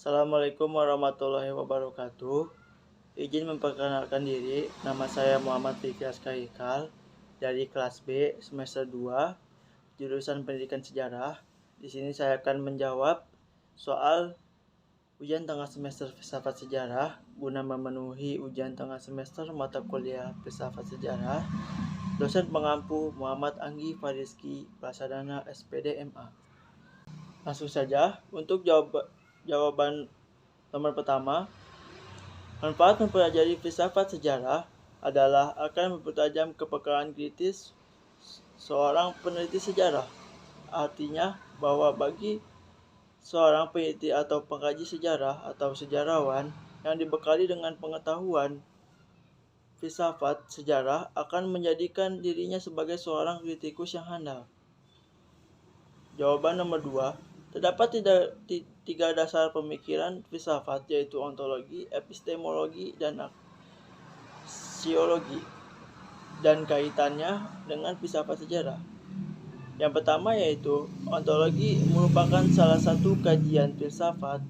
Assalamualaikum warahmatullahi wabarakatuh. Izin memperkenalkan diri, nama saya Muhammad Fikri Askaikal dari kelas B semester 2, jurusan Pendidikan Sejarah. Di sini saya akan menjawab soal ujian tengah semester Filsafat Sejarah guna memenuhi ujian tengah semester mata kuliah Filsafat Sejarah. Dosen pengampu Muhammad Anggi Fariski Prasadana SPD MA. Langsung saja untuk jawaban nomor pertama. Manfaat mempelajari filsafat sejarah adalah akan mempertajam kepekaan kritis seorang peneliti sejarah. Artinya bahwa bagi seorang peneliti atau pengkaji sejarah atau sejarawan yang dibekali dengan pengetahuan filsafat sejarah akan menjadikan dirinya sebagai seorang kritikus yang handal. Jawaban nomor 2. Terdapat tiga dasar pemikiran filsafat, yaitu ontologi, epistemologi, dan aksiologi, dan kaitannya dengan filsafat sejarah. Yang pertama yaitu ontologi merupakan salah satu kajian filsafat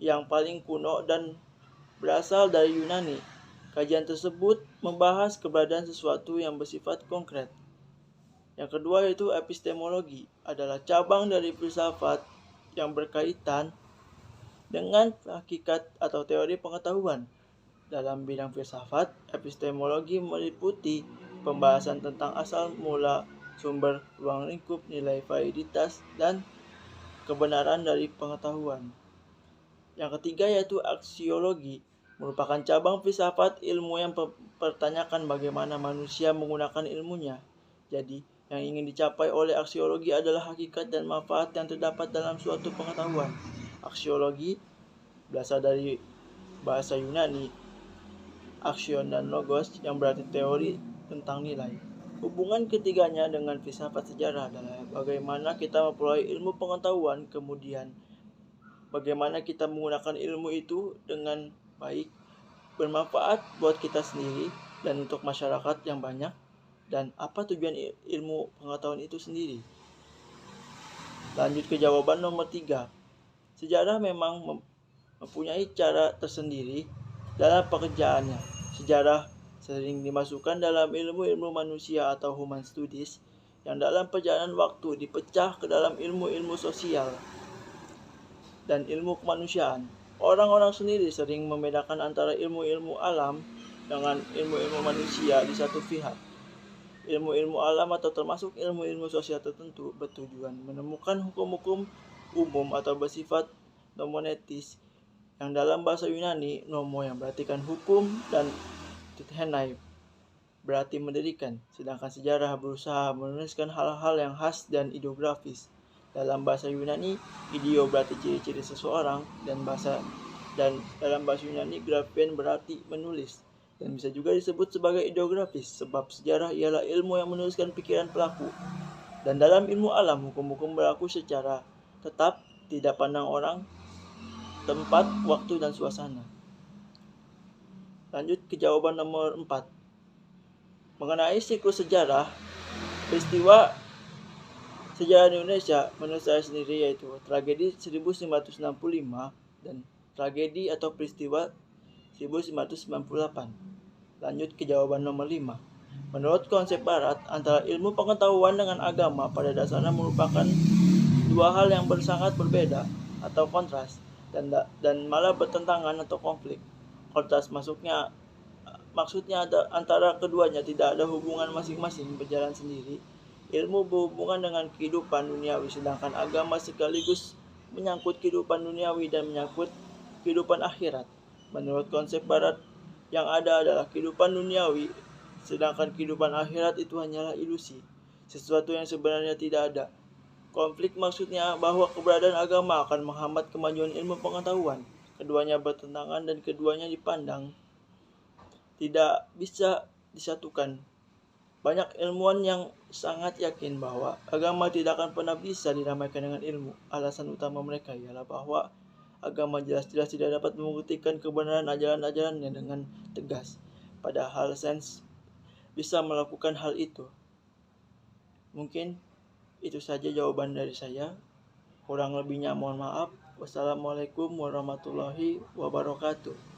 yang paling kuno dan berasal dari Yunani. Kajian tersebut membahas keberadaan sesuatu yang bersifat konkret. Yang kedua yaitu epistemologi, adalah cabang dari filsafat yang berkaitan dengan hakikat atau teori pengetahuan. Dalam bidang filsafat, epistemologi meliputi pembahasan tentang asal mula, sumber, ruang lingkup, nilai validitas, dan kebenaran dari pengetahuan. Yang ketiga yaitu aksiologi, merupakan cabang filsafat ilmu yang mempertanyakan bagaimana manusia menggunakan ilmunya. Jadi, yang ingin dicapai oleh aksiologi adalah hakikat dan manfaat yang terdapat dalam suatu pengetahuan. Aksiologi berasal dari bahasa Yunani, aksion dan logos, yang berarti teori tentang nilai. Hubungan ketiganya dengan filsafat sejarah adalah bagaimana kita memperoleh ilmu pengetahuan, kemudian bagaimana kita menggunakan ilmu itu dengan baik, bermanfaat buat kita sendiri dan untuk masyarakat yang banyak, dan apa tujuan ilmu pengetahuan itu sendiri. Lanjut ke jawaban nomor 3. Sejarah memang mempunyai cara tersendiri dalam pekerjaannya. Sejarah sering dimasukkan dalam ilmu-ilmu manusia atau human studies yang dalam perjalanan waktu dipecah ke dalam ilmu-ilmu sosial dan ilmu kemanusiaan. Orang-orang sendiri sering membedakan antara ilmu-ilmu alam dengan ilmu-ilmu manusia di satu pihak. Ilmu-ilmu alam atau termasuk ilmu-ilmu sosial tertentu bertujuan menemukan hukum-hukum umum atau bersifat nomonetis, yang dalam bahasa Yunani nomo yang berartikan hukum dan tithenai berarti mendirikan, sedangkan sejarah berusaha menuliskan hal-hal yang khas dan ideografis. Dalam bahasa Yunani, ideo berarti ciri-ciri seseorang, dan dalam bahasa Yunani graphen berarti menulis, dan bisa juga disebut sebagai ideografis sebab sejarah ialah ilmu yang menuliskan pikiran pelaku. Dan dalam ilmu alam, hukum-hukum berlaku secara tetap, tidak pandang orang, tempat, waktu, dan suasana. Lanjut ke jawaban nomor 4. Mengenai siklus sejarah, peristiwa sejarah Indonesia menurut saya sendiri yaitu tragedi 1965 dan tragedi atau peristiwa 1998. Lanjut ke jawaban nomor 5. Menurut konsep barat, antara ilmu pengetahuan dengan agama pada dasarnya merupakan dua hal yang sangat berbeda atau kontras, dan malah bertentangan atau konflik. Kontras maksudnya antara keduanya tidak ada hubungan masing-masing, berjalan sendiri. Ilmu berhubungan dengan kehidupan duniawi, sedangkan agama sekaligus menyangkut kehidupan duniawi dan menyangkut kehidupan akhirat. Menurut konsep barat, yang ada adalah kehidupan duniawi, sedangkan kehidupan akhirat itu hanyalah ilusi, sesuatu yang sebenarnya tidak ada. Konflik maksudnya bahwa keberadaan agama akan menghambat kemajuan ilmu pengetahuan. Keduanya bertentangan dan keduanya dipandang tidak bisa disatukan. Banyak ilmuwan yang sangat yakin bahwa agama tidak akan pernah bisa dinamakan dengan ilmu. Alasan utama mereka ialah bahwa agama jelas-jelas tidak dapat membuktikan kebenaran ajaran-ajarannya dengan tegas, padahal sains bisa melakukan hal itu. Mungkin itu saja jawaban dari saya. Kurang lebihnya mohon maaf. Wassalamualaikum warahmatullahi wabarakatuh.